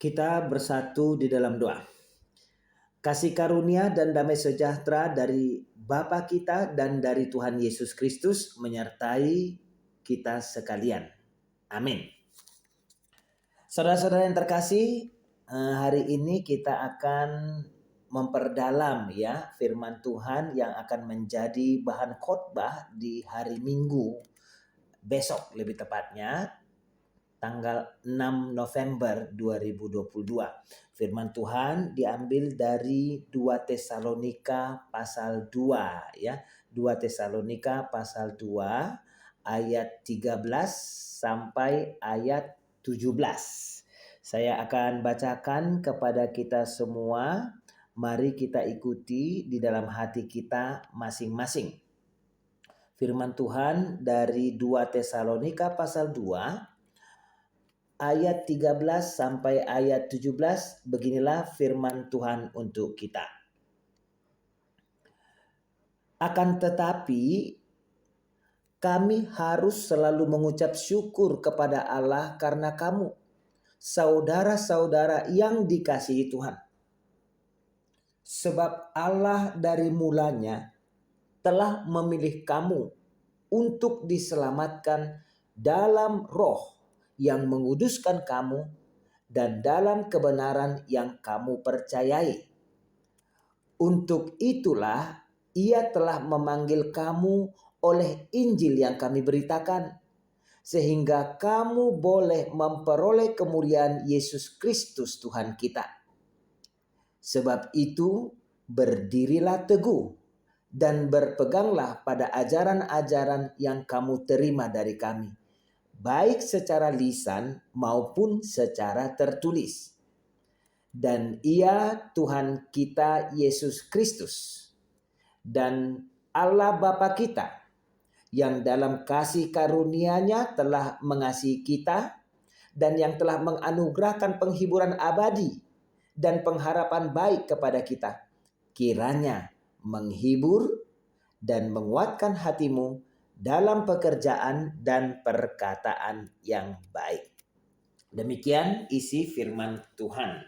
Kita bersatu di dalam doa. Kasih karunia dan damai sejahtera dari Bapa kita dan dari Tuhan Yesus Kristus menyertai kita sekalian. Amin. Saudara-saudara yang terkasih, hari ini kita akan memperdalam ya firman Tuhan yang akan menjadi bahan khotbah di hari Minggu besok, lebih tepatnya tanggal 6 November 2022. Firman Tuhan diambil dari 2 Tesalonika pasal 2 ya. 2 Tesalonika pasal 2 ayat 13 sampai ayat 17. Saya akan bacakan kepada kita semua. Mari kita ikuti di dalam hati kita masing-masing. Firman Tuhan dari 2 Tesalonika pasal 2 ayat 13 sampai ayat 17, beginilah firman Tuhan untuk kita. Akan tetapi kami harus selalu mengucap syukur kepada Allah karena kamu, saudara-saudara yang dikasihi Tuhan. Sebab Allah dari mulanya telah memilih kamu untuk diselamatkan dalam roh yang menguduskan kamu dan dalam kebenaran yang kamu percayai. Untuk itulah Ia telah memanggil kamu oleh Injil yang kami beritakan, sehingga kamu boleh memperoleh kemuliaan Yesus Kristus Tuhan kita. Sebab itu, berdirilah teguh dan berpeganglah pada ajaran-ajaran yang kamu terima dari kami, baik secara lisan maupun secara tertulis. Dan Ia Tuhan kita Yesus Kristus dan Allah Bapa kita yang dalam kasih karunia-Nya telah mengasihi kita dan yang telah menganugerahkan penghiburan abadi dan pengharapan baik kepada kita, kiranya menghibur dan menguatkan hatimu dalam pekerjaan dan perkataan yang baik. Demikian isi firman Tuhan.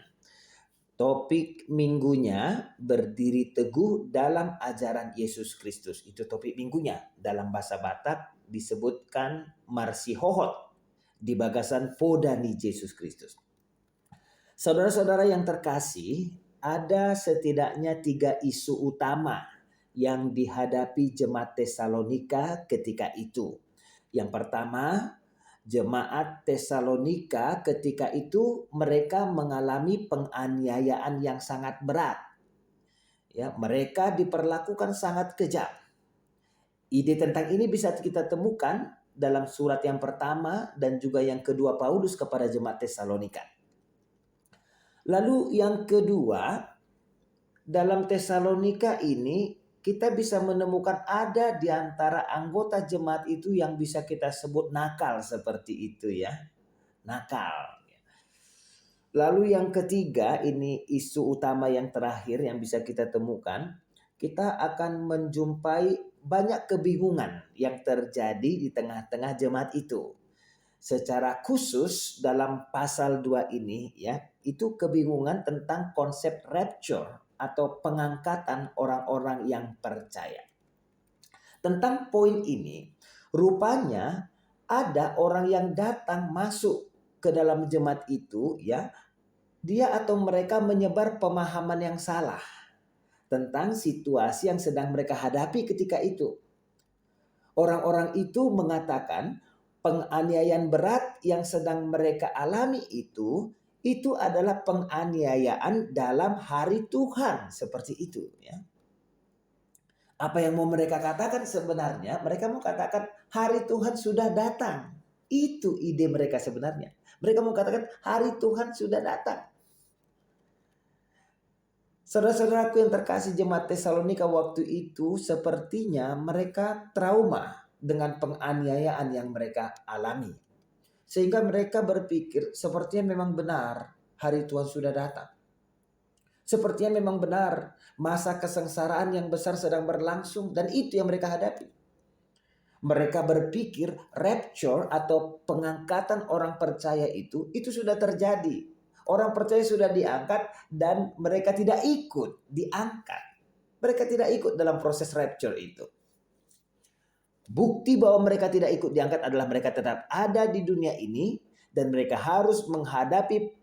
Topik minggunya berdiri teguh dalam ajaran Yesus Kristus. Itu topik minggunya. Dalam bahasa Batak disebutkan marsihohot. Di bagasan podani Yesus Kristus. Saudara-saudara yang terkasih, ada setidaknya 3 isu utama yang dihadapi jemaat Tesalonika ketika itu. Yang pertama, jemaat Tesalonika ketika itu mereka mengalami penganiayaan yang sangat berat. Ya, mereka diperlakukan sangat kejam. Ide tentang ini bisa kita temukan dalam surat yang pertama dan juga yang kedua Paulus kepada jemaat Tesalonika. Lalu yang kedua, dalam Tesalonika ini kita bisa menemukan ada di antara anggota jemaat itu yang bisa kita sebut nakal seperti itu ya. Nakal. Lalu yang ketiga, ini isu utama yang terakhir yang bisa kita temukan. Kita akan menjumpai banyak kebingungan yang terjadi di tengah-tengah jemaat itu. Secara khusus dalam pasal 2 ini ya, itu kebingungan tentang konsep rapture atau pengangkatan orang-orang yang percaya. Tentang poin ini, rupanya ada orang yang datang masuk ke dalam jemaat itu ya, dia atau mereka menyebar pemahaman yang salah tentang situasi yang sedang mereka hadapi ketika itu. Orang-orang itu mengatakan penganiayaan berat yang sedang mereka alami itu adalah penganiayaan dalam hari Tuhan, seperti itu ya. Apa yang mau mereka katakan sebenarnya? Mereka mau katakan hari Tuhan sudah datang. Itu ide mereka sebenarnya. Mereka mau katakan hari Tuhan sudah datang. Saudara-saudaraku yang terkasih, jemaat Tesalonika waktu itu sepertinya mereka trauma dengan penganiayaan yang mereka alami. Sehingga mereka berpikir sepertinya memang benar hari Tuhan sudah datang. Sepertinya memang benar masa kesengsaraan yang besar sedang berlangsung dan itu yang mereka hadapi. Mereka berpikir rapture atau pengangkatan orang percaya itu sudah terjadi. Orang percaya sudah diangkat dan mereka tidak ikut diangkat. Mereka tidak ikut dalam proses rapture itu. Bukti bahwa mereka tidak ikut diangkat adalah mereka tetap ada di dunia ini dan mereka harus menghadapi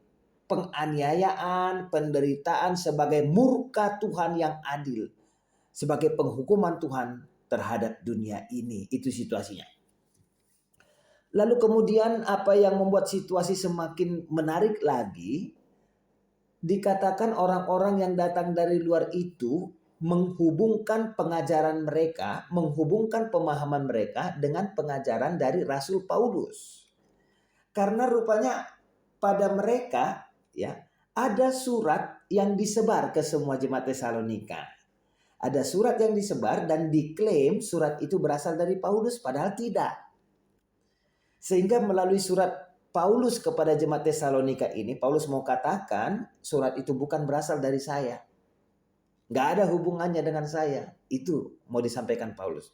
penganiayaan, penderitaan sebagai murka Tuhan yang adil, sebagai penghukuman Tuhan terhadap dunia ini. Itu situasinya. Lalu kemudian apa yang membuat situasi semakin menarik lagi, dikatakan orang-orang yang datang dari luar itu menghubungkan pengajaran mereka, menghubungkan pemahaman mereka dengan pengajaran dari Rasul Paulus. Karena rupanya pada mereka ya ada surat yang disebar ke semua jemaat Tesalonika. Ada surat yang disebar dan diklaim surat itu berasal dari Paulus, padahal tidak. Sehingga melalui surat Paulus kepada jemaat Tesalonika ini, Paulus mau katakan surat itu bukan berasal dari saya. Nggak ada hubungannya dengan saya. Itu mau disampaikan Paulus.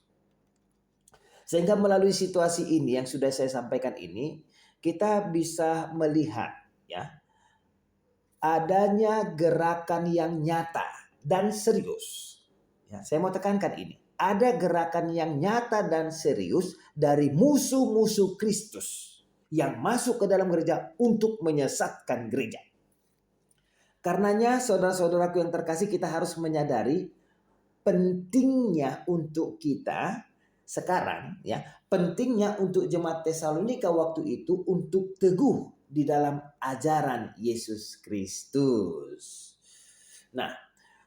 Sehingga melalui situasi ini yang sudah saya sampaikan ini, kita bisa melihat ya adanya gerakan yang nyata dan serius. Ya, saya mau tekankan ini. Ada gerakan yang nyata dan serius dari musuh-musuh Kristus yang masuk ke dalam gereja untuk menyesatkan gereja. Karenanya saudara-saudaraku yang terkasih, kita harus menyadari pentingnya untuk kita sekarang ya, pentingnya untuk jemaat Tesalonika waktu itu untuk teguh di dalam ajaran Yesus Kristus. Nah,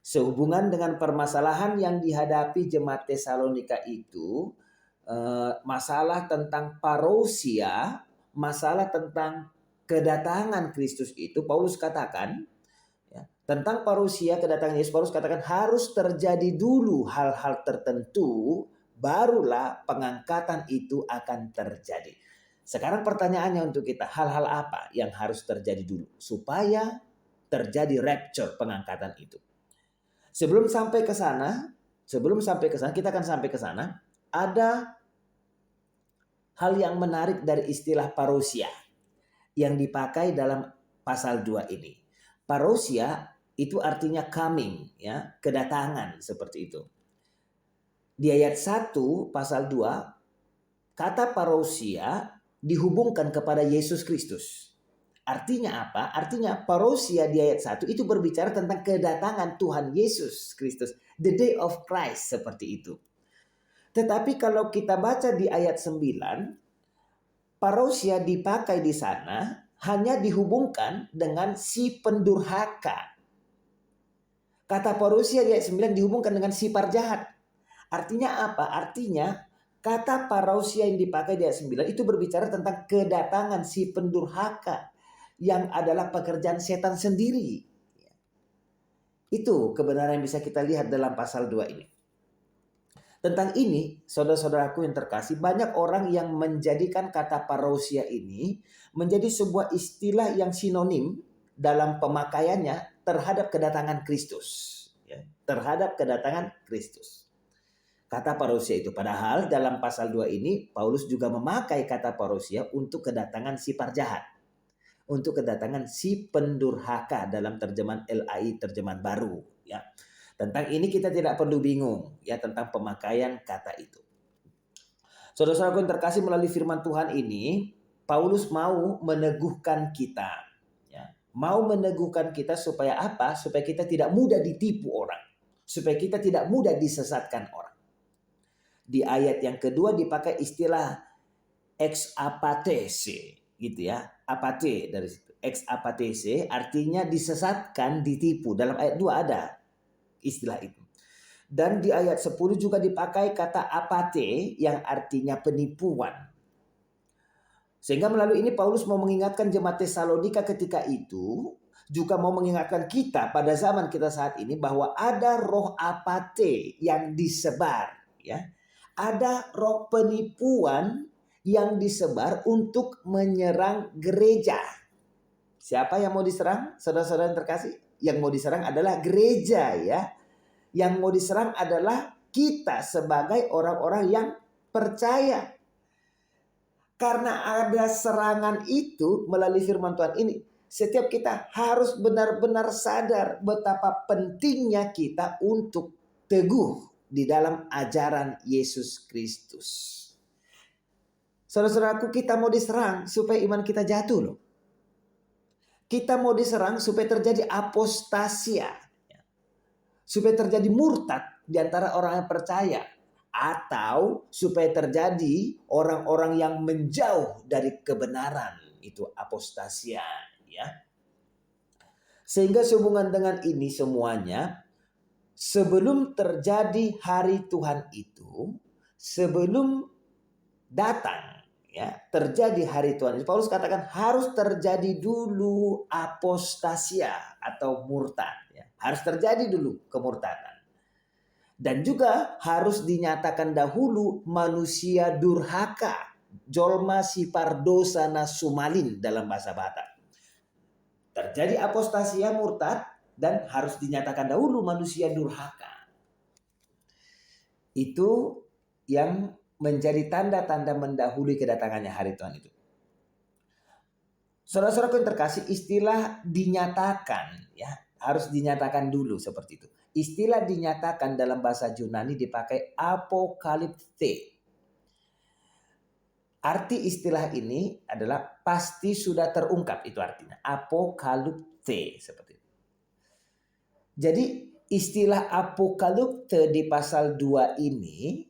sehubungan dengan permasalahan yang dihadapi jemaat Tesalonika itu, masalah tentang parousia, masalah tentang kedatangan Kristus itu, Paulus katakan ya, tentang parousia, kedatangan Yesus, Paulus katakan harus terjadi dulu hal-hal tertentu, barulah pengangkatan itu akan terjadi. Sekarang pertanyaannya untuk kita, hal-hal apa yang harus terjadi dulu supaya terjadi rapture, pengangkatan itu? Sebelum sampai ke sana, kita akan sampai ke sana, ada hal yang menarik dari istilah parousia yang dipakai dalam pasal 2 ini. Parousia itu artinya coming, ya, kedatangan seperti itu. Di ayat 1 pasal 2, kata parousia dihubungkan kepada Yesus Kristus. Artinya apa? Artinya parousia di ayat 1 itu berbicara tentang kedatangan Tuhan Yesus Kristus. The day of Christ, seperti itu. Tetapi kalau kita baca di ayat 9, parousia dipakai di sana hanya dihubungkan dengan si pendurhaka. Kata parousia di ayat 9 dihubungkan dengan si parjahat. Artinya apa? Artinya kata parousia yang dipakai di ayat 9 itu berbicara tentang kedatangan si pendurhaka, yang adalah pekerjaan setan sendiri. Itu kebenaran yang bisa kita lihat dalam pasal 2 ini. Tentang ini, saudara-saudaraku yang terkasih, banyak orang yang menjadikan kata parousia ini menjadi sebuah istilah yang sinonim dalam pemakaiannya terhadap kedatangan Kristus. Ya, terhadap kedatangan Kristus. Kata parousia itu. Padahal dalam pasal 2 ini, Paulus juga memakai kata parousia untuk kedatangan si parjahat. Untuk kedatangan si pendurhaka dalam terjemahan LAI, terjemahan baru. Ya. Tentang ini kita tidak perlu bingung ya tentang pemakaian kata itu. Saudara-saudara yang terkasih, melalui firman Tuhan ini, Paulus mau meneguhkan kita. Ya. Mau meneguhkan kita supaya apa? Supaya kita tidak mudah ditipu orang. Supaya kita tidak mudah disesatkan orang. Di ayat yang kedua dipakai istilah ex apatese. Gitu ya, apate dari situ. Ex apatese artinya disesatkan, ditipu. Dalam ayat 2 ada istilah itu. Dan di ayat 10 juga dipakai kata apate yang artinya penipuan. Sehingga melalui ini Paulus mau mengingatkan jemaat Tesalonika ketika itu, juga mau mengingatkan kita pada zaman kita saat ini bahwa ada roh apate yang disebar, ya. Ada roh penipuan yang disebar untuk menyerang gereja. Siapa yang mau diserang? Saudara-saudara yang terkasih, yang mau diserang adalah gereja, ya. Yang mau diserang adalah kita sebagai orang-orang yang percaya. Karena ada serangan itu melalui firman Tuhan ini, setiap kita harus benar-benar sadar betapa pentingnya kita untuk teguh di dalam ajaran Yesus Kristus. Saudara-saudaraku, kita mau diserang supaya iman kita jatuh loh. Kita mau diserang supaya terjadi apostasia. Supaya terjadi murtad di antara orang yang percaya. Atau supaya terjadi orang-orang yang menjauh dari kebenaran. Itu apostasia. Ya. Sehingga sehubungan dengan ini semuanya, sebelum terjadi hari Tuhan itu, sebelum datang, ya, terjadi hari Tuhan itu, Paulus katakan harus terjadi dulu apostasia atau murtad. Ya. Harus terjadi dulu kemurtadan. Dan juga harus dinyatakan dahulu manusia durhaka, jolma sipardosana sumalin dalam bahasa Batak. Terjadi apostasia murtad dan harus dinyatakan dahulu manusia durhaka. Itu yang menjadi tanda-tanda mendahului kedatangannya hari Tuhan itu. Saudara-saudaraku yang terkasih, istilah dinyatakan ya harus dinyatakan dulu seperti itu. Istilah dinyatakan dalam bahasa Yunani dipakai apokalipte. Arti istilah ini adalah pasti sudah terungkap, itu artinya apokalipte seperti itu. Jadi istilah apokalipte di pasal 2 ini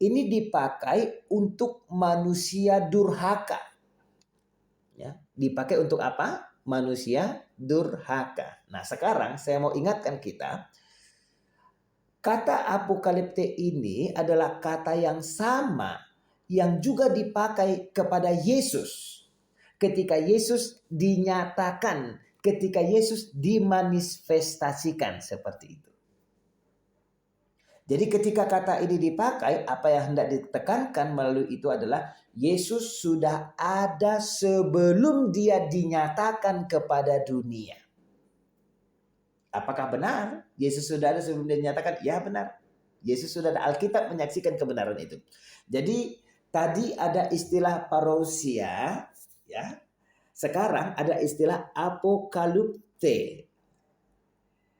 dipakai untuk manusia durhaka. Ya, dipakai untuk apa? Manusia durhaka. Nah, sekarang saya mau ingatkan kita, kata apokalipte ini adalah kata yang sama yang juga dipakai kepada Yesus ketika Yesus dinyatakan, ketika Yesus dimanifestasikan seperti itu. Jadi ketika kata ini dipakai, apa yang hendak ditekankan melalui itu adalah Yesus sudah ada sebelum dia dinyatakan kepada dunia. Apakah benar Yesus sudah ada sebelum dia dinyatakan? Ya, benar. Yesus sudah ada, Alkitab menyaksikan kebenaran itu. Jadi tadi ada istilah parousia, ya. Sekarang ada istilah apokalipte.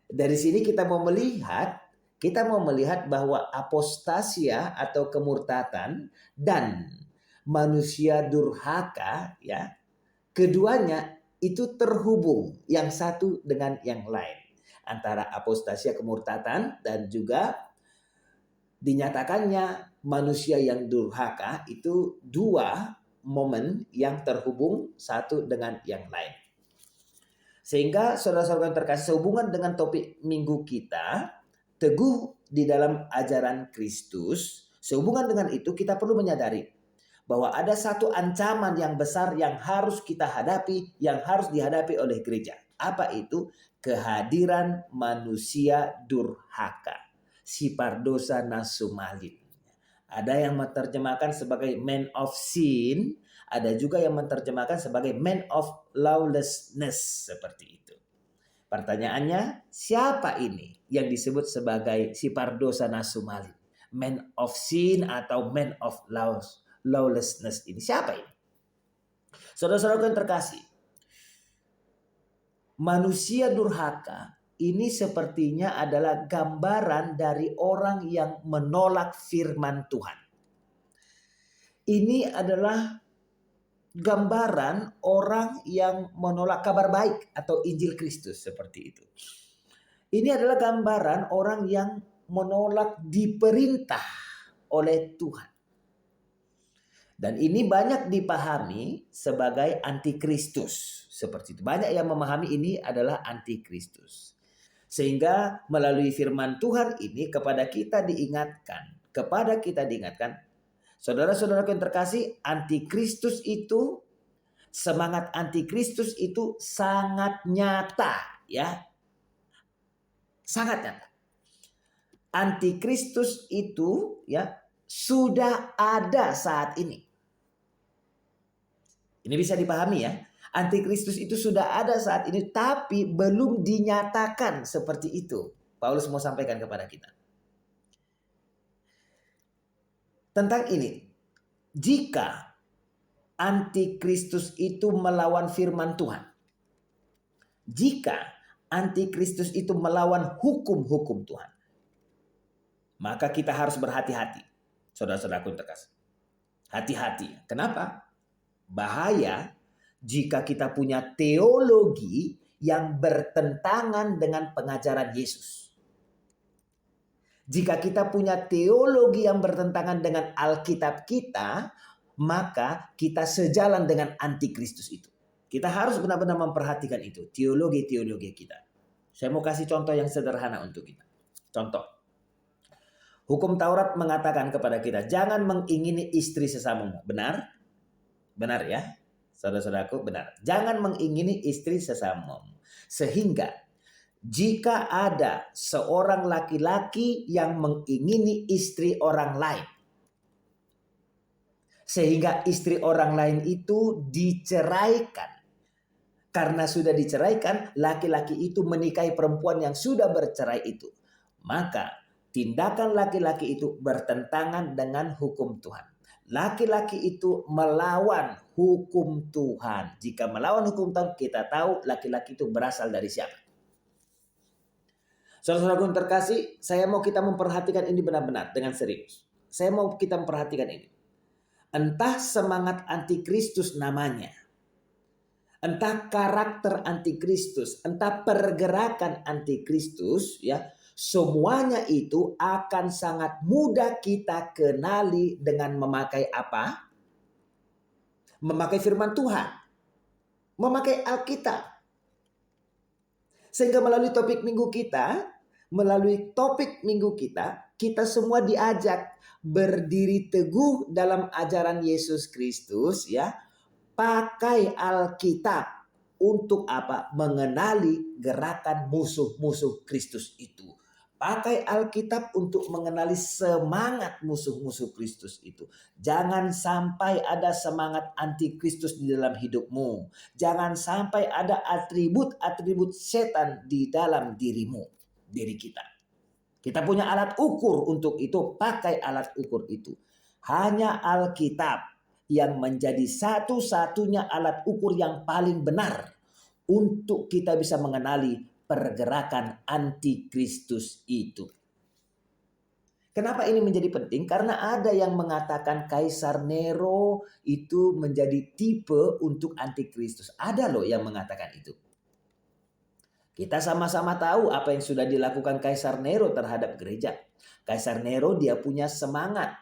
Dari sini kita mau melihat bahwa apostasia atau kemurtatan dan manusia durhaka, ya, keduanya itu terhubung yang satu dengan yang lain. Antara apostasia kemurtatan dan juga dinyatakannya manusia yang durhaka, itu dua momen yang terhubung satu dengan yang lain. Sehingga saudara-saudara yang terkasih, sehubungan dengan topik minggu kita, teguh di dalam ajaran Kristus, sehubungan dengan itu kita perlu menyadari bahwa ada satu ancaman yang besar yang harus kita hadapi, yang harus dihadapi oleh gereja. Apa itu? Kehadiran manusia durhaka. Sipardosa nasumalin. Ada yang menerjemahkan sebagai man of sin, ada juga yang menerjemahkan sebagai man of lawlessness, seperti itu. Pertanyaannya, siapa ini yang disebut sebagai sipardosa nasumalin? Man of sin atau man of lawlessness ini siapa ini? Saudara-saudara yang terkasih, manusia durhaka ini sepertinya adalah gambaran dari orang yang menolak firman Tuhan. Ini adalah gambaran orang yang menolak kabar baik atau Injil Kristus, seperti itu. Ini adalah gambaran orang yang menolak diperintah oleh Tuhan. Dan ini banyak dipahami sebagai antikristus, seperti itu. Banyak yang memahami ini adalah antikristus. Sehingga melalui firman Tuhan ini kepada kita diingatkan, saudara-saudara yang terkasih, antikristus itu, semangat antikristus itu sangat nyata, ya. Sangat nyata. Antikristus itu, ya, sudah ada saat ini. Ini bisa dipahami, ya. Antikristus itu sudah ada saat ini, tapi belum dinyatakan seperti itu. Paulus mau sampaikan kepada kita tentang ini. Jika antikristus itu melawan firman Tuhan, Jika antikristus itu melawan hukum-hukum Tuhan, maka kita harus berhati-hati. Saudara-saudaraku yang terkasih. Hati-hati. Kenapa? Bahaya jika kita punya teologi yang bertentangan dengan pengajaran Yesus. Jika kita punya teologi yang bertentangan dengan Alkitab kita, maka kita sejalan dengan antikristus itu. Kita harus benar-benar memperhatikan itu, teologi-teologi kita. Saya mau kasih contoh yang sederhana untuk kita. Contoh. Hukum Taurat mengatakan kepada kita, jangan mengingini istri sesamamu. Benar? Benar ya? Saudara-saudaraku, benar. Jangan mengingini istri sesamamu. Sehingga jika ada seorang laki-laki yang mengingini istri orang lain, sehingga istri orang lain itu diceraikan. Karena sudah diceraikan, laki-laki itu menikahi perempuan yang sudah bercerai itu. Maka tindakan laki-laki itu bertentangan dengan hukum Tuhan. Laki-laki itu melawan hukum Tuhan. Jika melawan hukum Tuhan, kita tahu laki-laki itu berasal dari siapa. Saudara-saudaraku yang terkasih, saya mau kita memperhatikan ini benar-benar dengan serius. Saya mau kita memperhatikan ini. Entah semangat antikristus namanya, entah karakter antikristus, entah pergerakan antikristus, ya, semuanya itu akan sangat mudah kita kenali dengan memakai apa? Memakai firman Tuhan, memakai Alkitab. Sehingga melalui topik minggu kita, kita semua diajak berdiri teguh dalam ajaran Yesus Kristus, ya. Pakai Alkitab untuk apa? Mengenali gerakan musuh-musuh Kristus itu. Pakai Alkitab untuk mengenali semangat musuh-musuh Kristus itu. Jangan sampai ada semangat antikristus di dalam hidupmu. Jangan sampai ada atribut-atribut setan di dalam dirimu, diri kita. Kita punya alat ukur untuk itu, pakai alat ukur itu. Hanya Alkitab yang menjadi satu-satunya alat ukur yang paling benar untuk kita bisa mengenali pergerakan antikristus itu. Kenapa ini menjadi penting? Karena ada yang mengatakan Kaisar Nero itu menjadi tipe untuk antikristus. Ada loh yang mengatakan itu. Kita sama-sama tahu apa yang sudah dilakukan Kaisar Nero terhadap gereja. Kaisar Nero dia punya semangat.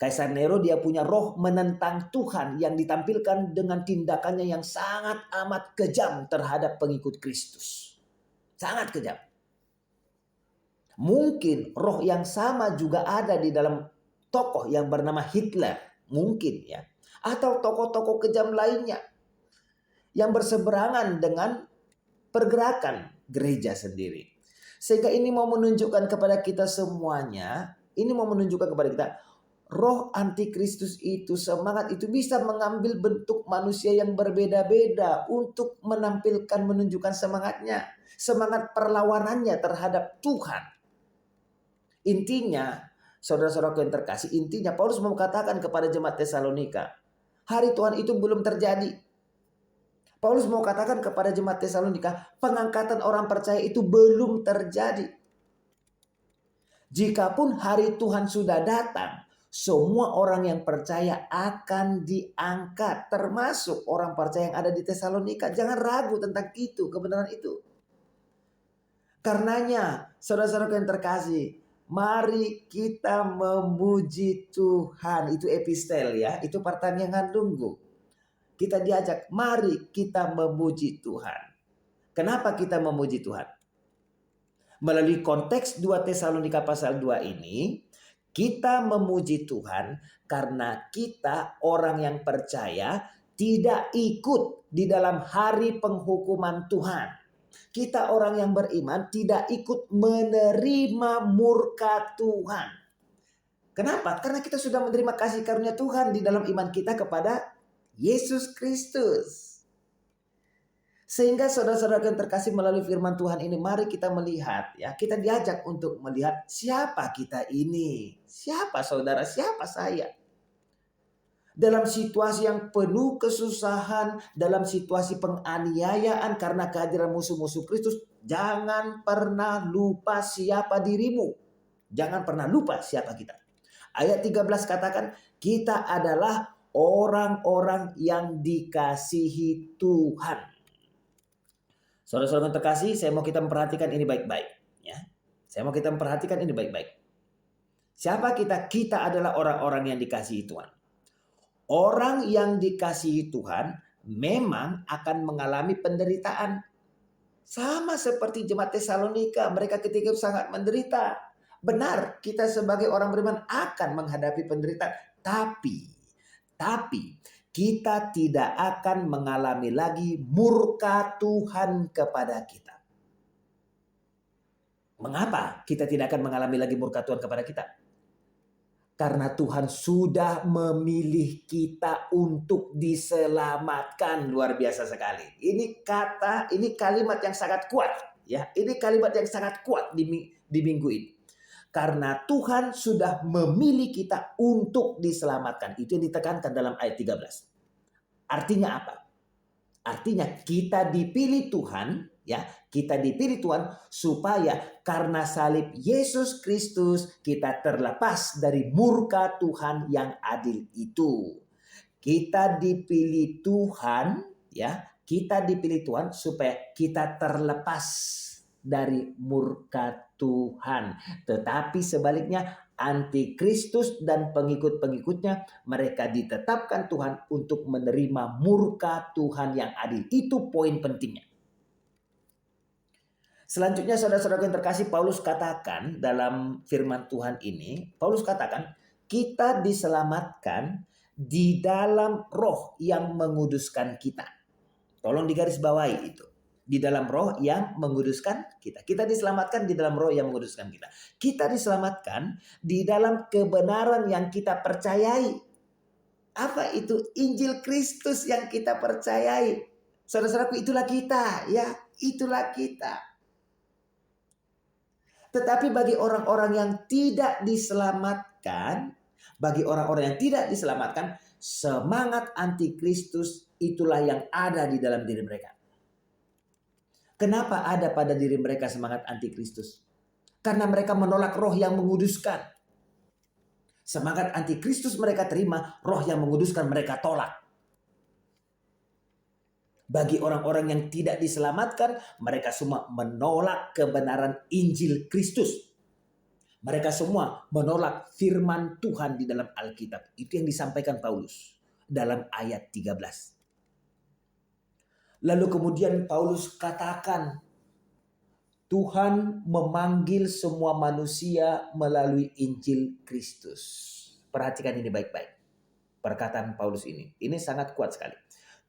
Kaisar Nero dia punya roh menentang Tuhan yang ditampilkan dengan tindakannya yang sangat amat kejam terhadap pengikut Kristus. Sangat kejam. Mungkin roh yang sama juga ada di dalam tokoh yang bernama Hitler. Mungkin ya. Atau tokoh-tokoh kejam lainnya. Yang berseberangan dengan pergerakan gereja sendiri. Sehingga ini mau menunjukkan kepada kita semuanya. Ini mau menunjukkan kepada kita. Roh antikristus itu, semangat itu bisa mengambil bentuk manusia yang berbeda-beda untuk menampilkan, menunjukkan semangatnya. Semangat perlawanannya terhadap Tuhan. Intinya, saudara-saudaraku yang terkasih, intinya Paulus mau katakan kepada jemaat Tesalonika, hari Tuhan itu belum terjadi. Paulus mau katakan kepada jemaat Tesalonika, pengangkatan orang percaya itu belum terjadi. Jikapun hari Tuhan sudah datang, semua orang yang percaya akan diangkat, termasuk orang percaya yang ada di Tesalonika. Jangan ragu tentang itu, kebenaran itu. Karenanya, saudara-saudara yang terkasih, mari kita memuji Tuhan. Itu epistel ya, itu pertanyaan tunggu. Kita diajak, mari kita memuji Tuhan. Kenapa kita memuji Tuhan? Melalui konteks 2 Tesalonika pasal 2 ini, kita memuji Tuhan karena kita orang yang percaya tidak ikut di dalam hari penghukuman Tuhan. Kita orang yang beriman tidak ikut menerima murka Tuhan. Kenapa? Karena kita sudah menerima kasih karunia Tuhan di dalam iman kita kepada Yesus Kristus. Sehingga saudara-saudara yang terkasih, melalui firman Tuhan ini mari kita melihat ya, kita diajak untuk melihat siapa kita ini. Siapa saudara, siapa saya. dalam situasi yang penuh kesusahan, dalam situasi penganiayaan karena kehadiran musuh-musuh Kristus, jangan pernah lupa siapa dirimu. Jangan pernah lupa siapa kita. Ayat 13 katakan, kita adalah orang-orang yang dikasihi Tuhan. Saudara-saudara terkasih, saya mau kita memperhatikan ini baik-baik. Ya. Saya mau kita memperhatikan ini baik-baik. Siapa kita? Kita adalah orang-orang yang dikasihi Tuhan. Orang yang dikasihi Tuhan memang akan mengalami penderitaan. Sama seperti jemaat Tesalonika, mereka ketika itu sangat menderita. Benar, kita sebagai orang beriman akan menghadapi penderitaan. Tapi kita tidak akan mengalami lagi murka Tuhan kepada kita. Mengapa kita tidak akan mengalami lagi murka Tuhan kepada kita? Karena Tuhan sudah memilih kita untuk diselamatkan. Luar biasa sekali. Ini kalimat yang sangat kuat. Ya, ini kalimat yang sangat kuat di minggu ini. Karena Tuhan sudah memilih kita untuk diselamatkan. Itu yang ditekankan dalam ayat 13. Artinya apa? Artinya kita dipilih Tuhan, ya, kita dipilih Tuhan supaya karena salib Yesus Kristus kita terlepas dari murka Tuhan yang adil itu. Kita dipilih Tuhan, ya, kita dipilih Tuhan supaya kita terlepas dari murka Tuhan. Tetapi sebaliknya antikristus dan pengikut-pengikutnya, mereka ditetapkan Tuhan untuk menerima murka Tuhan yang adil. Itu poin pentingnya. Selanjutnya saudara-saudara yang terkasih, Paulus katakan dalam firman Tuhan ini, Paulus katakan kita diselamatkan di dalam roh yang menguduskan kita. Tolong digarisbawahi itu. Di dalam roh yang menguduskan kita. Kita diselamatkan di dalam roh yang menguduskan kita. Kita diselamatkan di dalam kebenaran yang kita percayai. Apa itu? Injil Kristus yang kita percayai. Saudara-saudaraku, itulah kita, ya, itulah kita. Tetapi bagi orang-orang yang tidak diselamatkan, semangat antikristus itulah yang ada di dalam diri mereka. Kenapa ada pada diri mereka semangat antikristus? Karena mereka menolak roh yang menguduskan. Semangat antikristus mereka terima, roh yang menguduskan mereka tolak. Bagi orang-orang yang tidak diselamatkan, mereka semua menolak kebenaran Injil Kristus. Mereka semua menolak firman Tuhan di dalam Alkitab. Itu yang disampaikan Paulus dalam ayat 13. Lalu kemudian Paulus katakan, Tuhan memanggil semua manusia melalui Injil Kristus. Perhatikan ini baik-baik. Perkataan Paulus ini. Ini sangat kuat sekali.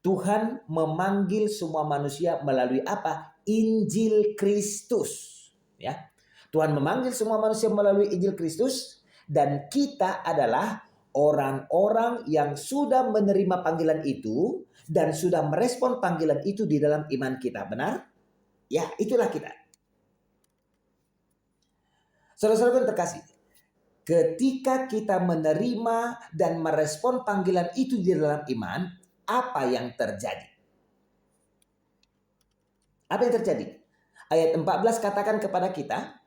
Tuhan memanggil semua manusia melalui apa? Injil Kristus. Ya. Tuhan memanggil semua manusia melalui Injil Kristus. Dan kita adalah orang-orang yang sudah menerima panggilan itu dan sudah merespon panggilan itu di dalam iman kita. Benar? Ya, itulah kita. Saudara-saudara yang terkasih, ketika kita menerima dan merespon panggilan itu di dalam iman, apa yang terjadi? Apa yang terjadi? Ayat 14 katakan kepada kita,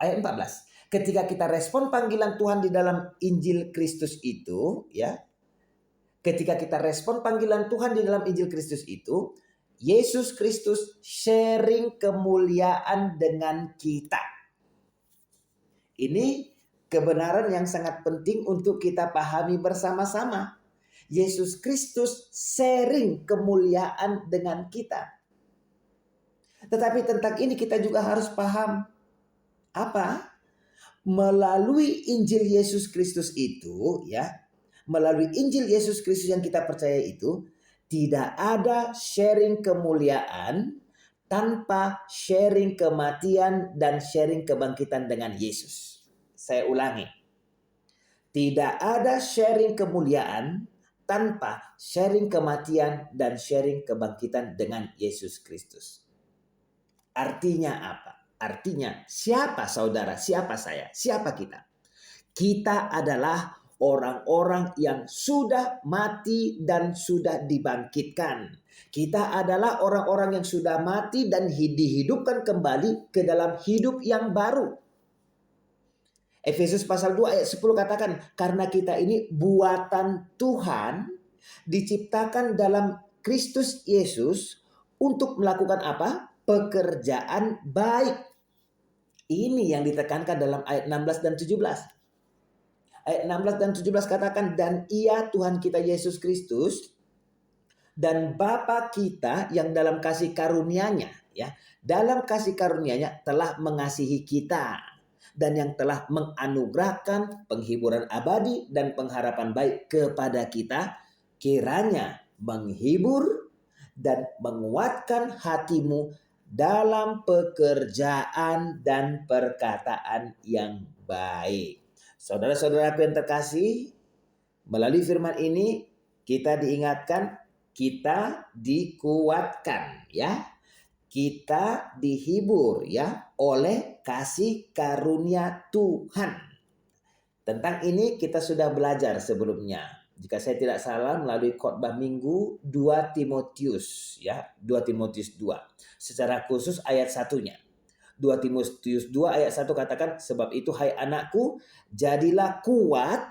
ayat 14, ketika kita respon panggilan Tuhan di dalam Injil Kristus itu, ya, ketika kita respon panggilan Tuhan di dalam Injil Kristus itu, Yesus Kristus sharing kemuliaan dengan kita. Ini kebenaran yang sangat penting untuk kita pahami bersama-sama. Yesus Kristus sharing kemuliaan dengan kita. Tetapi tentang ini kita juga harus paham apa? Melalui Injil Yesus Kristus itu, ya, melalui Injil Yesus Kristus yang kita percaya itu, tidak ada sharing kemuliaan tanpa sharing kematian dan sharing kebangkitan dengan Yesus. Saya ulangi. Tidak ada sharing kemuliaan tanpa sharing kematian dan sharing kebangkitan dengan Yesus Kristus. Artinya apa? Artinya siapa saudara, siapa saya, siapa kita? Kita adalah orang-orang yang sudah mati dan sudah dibangkitkan. Kita adalah orang-orang yang sudah mati dan dihidupkan kembali ke dalam hidup yang baru. Efesus pasal 2 ayat 10 katakan, karena kita ini buatan Tuhan, diciptakan dalam Kristus Yesus untuk melakukan apa? Pekerjaan baik. Ini yang ditekankan dalam ayat 16 dan 17. Ayat 16 dan 17 katakan, dan ia Tuhan kita Yesus Kristus dan Bapa kita yang dalam kasih karunia-Nya, ya, dalam kasih karunia-Nya telah mengasihi kita dan yang telah menganugerahkan penghiburan abadi dan pengharapan baik kepada kita, kiranya menghibur dan menguatkan hatimu dalam pekerjaan dan perkataan yang baik. Saudara-saudaraku yang terkasih, melalui firman ini kita diingatkan, kita dikuatkan, ya. Kita dihibur, ya, oleh kasih karunia Tuhan. Tentang ini kita sudah belajar sebelumnya. Jika saya tidak salah melalui khotbah minggu 2 Timotius, ya, 2 Timotius 2. Secara khusus ayat 1-nya. 2 Timotius 2 ayat 1 katakan, sebab itu hai anakku, jadilah kuat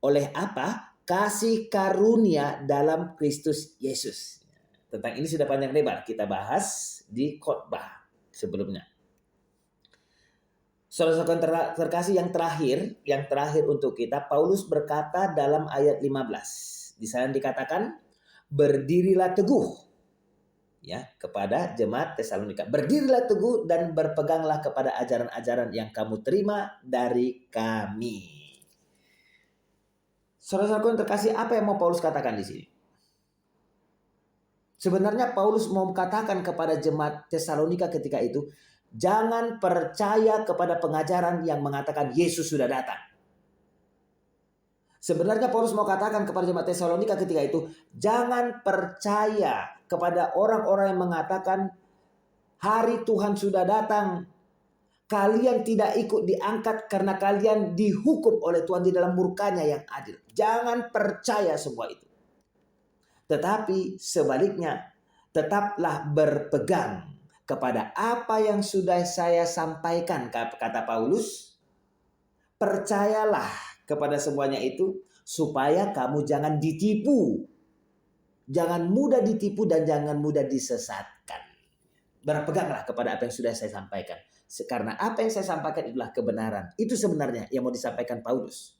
oleh apa? Kasih karunia dalam Kristus Yesus. Tentang ini sudah panjang lebar kita bahas di khotbah sebelumnya. Saudara-saudara terkasih, yang terakhir untuk kita, Paulus berkata dalam ayat 15. Di sana dikatakan, berdirilah teguh, ya, kepada jemaat Tesalonika. Berdirilah teguh dan berpeganglah kepada ajaran-ajaran yang kamu terima dari kami. Saudara-saudara terkasih, apa yang mau Paulus katakan di sini? Sebenarnya Paulus mau katakan kepada jemaat Tesalonika ketika itu, jangan percaya kepada pengajaran yang mengatakan Yesus sudah datang. Sebenarnya Paulus mau katakan kepada jemaat Tesalonika ketika itu, jangan percaya kepada orang-orang yang mengatakan hari Tuhan sudah datang. Kalian tidak ikut diangkat karena kalian dihukum oleh Tuhan di dalam murkanya yang adil. Jangan percaya semua itu. Tetapi sebaliknya, tetaplah berpegang kepada apa yang sudah saya sampaikan, kata Paulus. Percayalah kepada semuanya itu supaya kamu jangan ditipu. Jangan mudah ditipu dan jangan mudah disesatkan. Berpeganglah kepada apa yang sudah saya sampaikan. Karena apa yang saya sampaikan itulah kebenaran. Itu sebenarnya yang mau disampaikan Paulus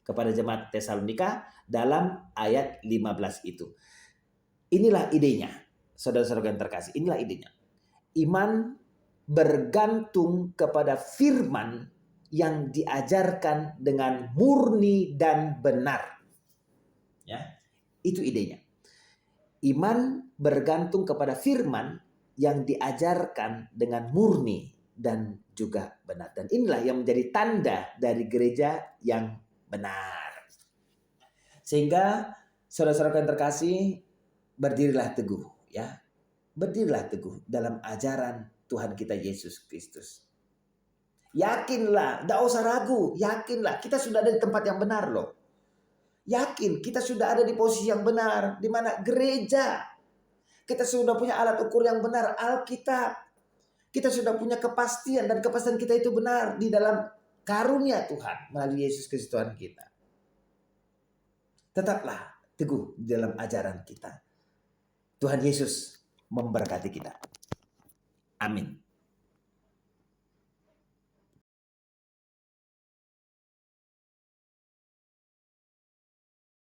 kepada jemaat Tesalonika dalam ayat 15 itu. Inilah idenya, saudara-saudara yang terkasih. Inilah idenya. Iman bergantung kepada firman yang diajarkan dengan murni dan benar. Ya, itu idenya. Iman bergantung kepada firman yang diajarkan dengan murni dan juga benar. Dan inilah yang menjadi tanda dari gereja yang benar. Sehingga saudara-saudara yang terkasih, berdirilah teguh, ya. Berdirilah teguh dalam ajaran Tuhan kita Yesus Kristus. Yakinlah, tidak usah ragu, yakinlah kita sudah ada di tempat yang benar loh. Yakin kita sudah ada di posisi yang benar, di mana gereja. Kita sudah punya alat ukur yang benar, Alkitab. Kita sudah punya kepastian dan kepastian kita itu benar di dalam karunia Tuhan melalui Yesus Kristus Tuhan kita. Tetaplah teguh dalam ajaran kita. Tuhan Yesus memberkati kita. Amin.